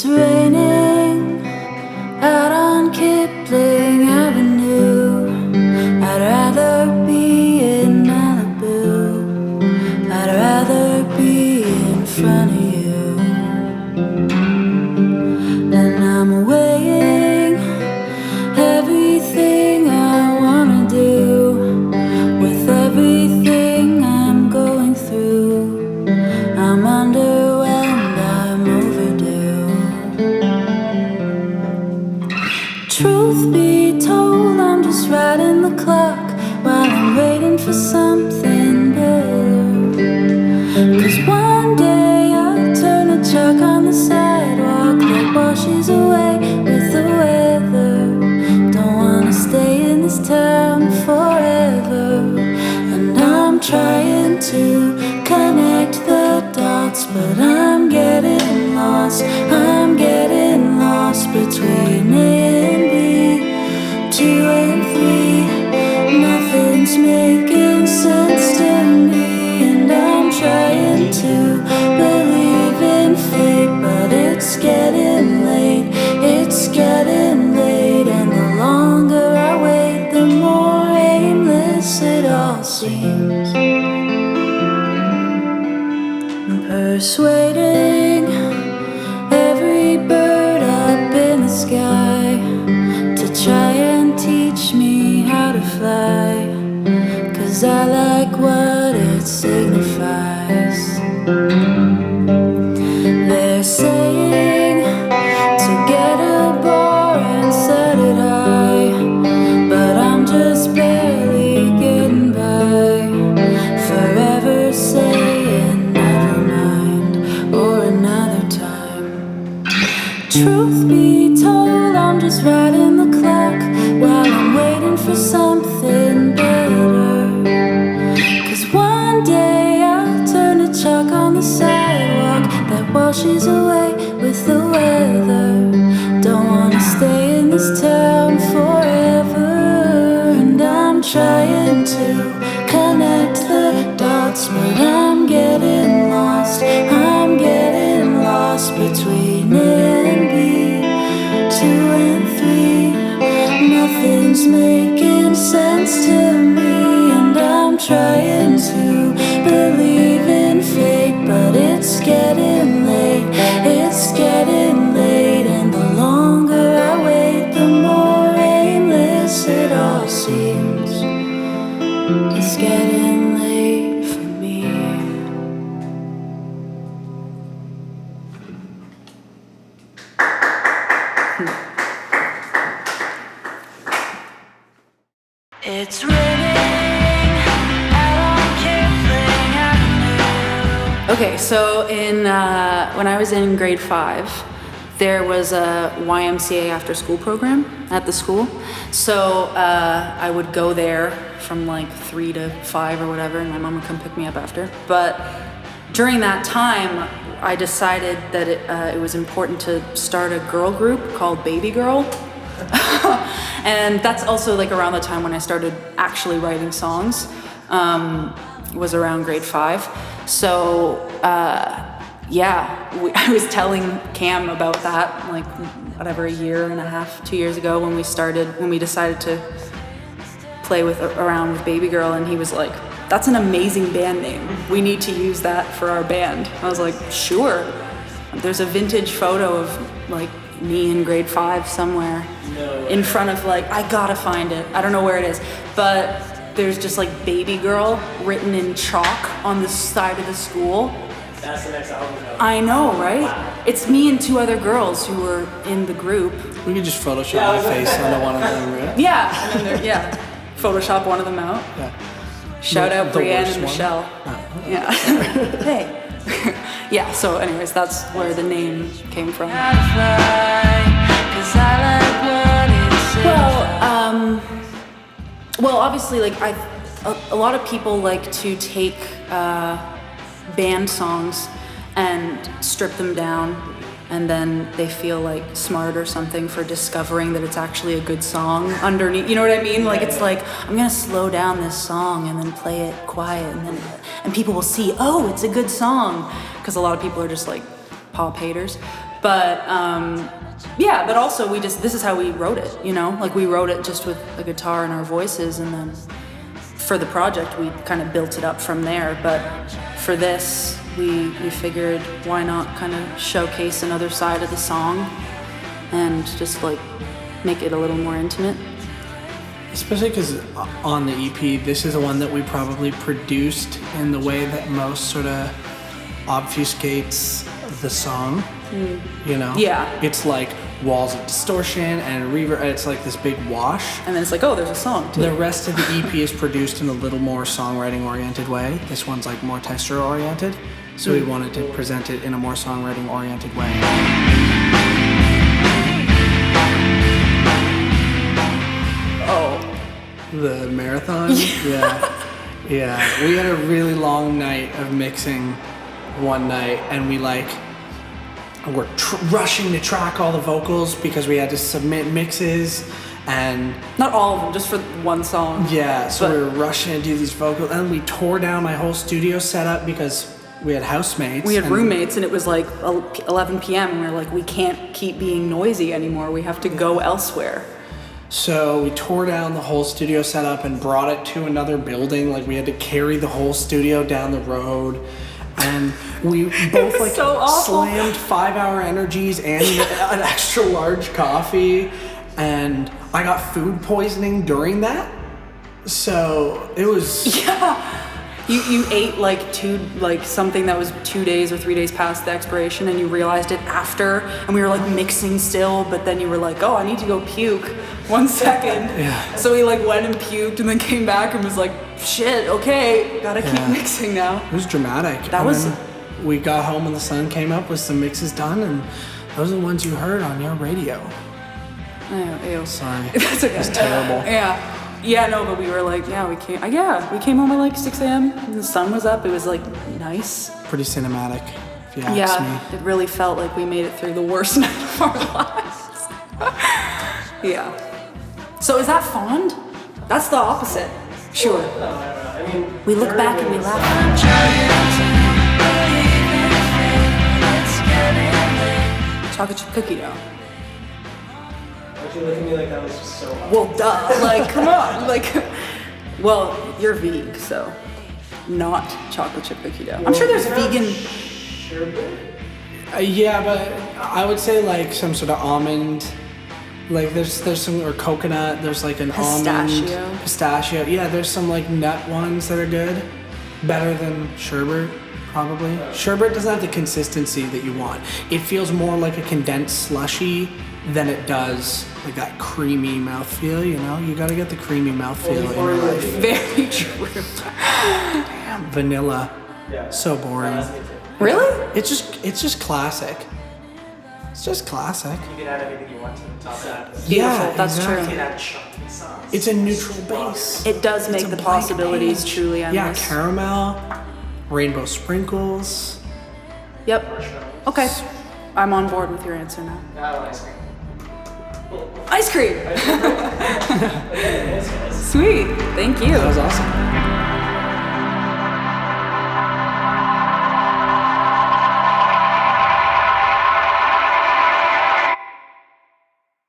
It's raining out on Kipling Avenue. I'd rather be in Malibu. I'd rather be in front of you. And I'm weighing everything I wanna do with everything I'm going through. I'm underwhelmed, I'm overdue. Truth be told, I'm just riding the clock while I'm waiting for something better. 'Cause one day I'll turn a truck on the sidewalk that washes away with the weather. Don't wanna stay in this town forever. And I'm trying to connect the dots, but I'm getting lost. I'm getting lost between A and B, 2 and 3. Nothing's making sense to me, and I'm trying to believe in fate, but it's getting late. It's getting late, and the longer I wait, the more aimless it all seems. Persuading every bird up in the sky to try and teach me how to fly, 'cause I like what it signifies. They're saying to get a bar and set it high, but I'm just barely getting by. Forever saying never mind, or another time. Truth be told, I'm just riding the clock while I'm waiting for something better. 'Cause one day I'll turn a truck on the sidewalk that washes away with the weather. Don't wanna stay in this town forever, and I'm trying to connect the dots, but I'm getting lost. I'm getting lost between A and B, 2 and 3. Nothing's making sense to me, and I'm trying to believe in fate, but it's getting late. It's getting late, and the longer I wait, the more aimless it all seems. It's getting late for me. It's raining out on Kipling Avenue. Okay, so when I was in grade 5, there was a YMCA after school program at the school. So I would go there from like 3 to 5 or whatever, and my mom would come pick me up after. But during that time, I decided that it was important to start a girl group called Babygirl. And that's also like around the time when I started actually writing songs, was around grade 5. So I was telling Cam about that like whatever, a year and a half, 2 years ago when we decided to play around with Babygirl, and he was like, "That's an amazing band name. We need to use that for our band." I was like, "Sure." There's a vintage photo of like me in grade 5 somewhere in front of like, I gotta find it. I don't know where it is, but there's just like Babygirl written in chalk on the side of the school. That's the next album. I know, right? Wow. It's me and 2 other girls who were in the group. We could just Photoshop my face onto one of them, right? Yeah, and then Photoshop one of them out. Yeah. Shout out Brienne and one. Michelle. Oh. Yeah. Hey. Yeah, so anyways, that's where the name came from. Well, obviously, like a lot of people like to take band songs and strip them down, and then they feel like smart or something for discovering that it's actually a good song underneath. You know what I mean? Like it's like, I'm gonna slow down this song and then play it quiet, and people will see, oh, it's a good song, because a lot of people are just like pop haters. But yeah, but also this is how we wrote it, you know? Like we wrote it just with a guitar and our voices, and then for the project we kind of built it up from there. But for this, we figured why not kind of showcase another side of the song and just like make it a little more intimate. Especially because on the EP, this is the one that we probably produced in the way that most sort of obfuscates the song. You know? Yeah. It's like walls of distortion and reverb. It's like this big wash. And then it's like, oh, there's a song too. The rest of the EP is produced in a little more songwriting oriented way. This one's like more texture oriented. So we wanted to present it in a more songwriting oriented way. The marathon? Yeah. Yeah. We had a really long night of mixing one night, and we were rushing to track all the vocals because we had to submit mixes, and not all of them, just for one song. Yeah, so we were rushing to do these vocals, and we tore down my whole studio setup because we had housemates. We had roommates, and it was like 11 p.m. and we were like, we can't keep being noisy anymore. We have to go elsewhere. So we tore down the whole studio setup and brought it to another building. Like we had to carry the whole studio down the road. And we both like slammed 5-hour energies and an extra large coffee. And I got food poisoning during that. So it was... Yeah. You ate something that was 2 days or 3 days past the expiration, and you realized it after, and we were like mixing still, but then you were like, oh, I need to go puke. 1 second. Yeah. So we like went and puked and then came back and was like, shit, okay, gotta keep mixing now. It was dramatic. We got home and the sun came up with some mixes done, and those are the ones you heard on your radio. Ew. Sorry. That's okay. It was terrible. Yeah. Yeah, no, but we were like, we came home at like 6 a.m. and the sun was up. It was like nice. Pretty cinematic, if you ask me. It really felt like we made it through the worst night of our lives. Yeah. So is that fond? That's the opposite. Sure. I mean, we look back and we laugh. Chocolate chip cookie dough. Why'd you look at me like that was just so hard? Well, duh. Like, come on. Like, well, you're vegan, so not chocolate chip cookie dough. I'm sure there's vegan. Yeah, but I would say like some sort of almond. Like there's some, or coconut. There's like an almond. Pistachio. Yeah, there's some like nut ones that are good. Better than sherbet, probably. Sherbet doesn't have the consistency that you want. It feels more like a condensed slushy than it does like that creamy mouthfeel, you know? You gotta get the creamy mouthfeel in your life. Very true. Damn, vanilla. Yeah. So boring. Really? It's just classic. It's just classic. You can add anything you want to the top of that. Yeah, that's exactly. true. You can add chunky sauce. It's a neutral base. It does make It's a the blank possibilities page. truly endless. Yeah, caramel, rainbow sprinkles. Yep. Okay. I'm on board with your answer now. I want ice cream. Ice cream! Sweet. Thank you. That was awesome.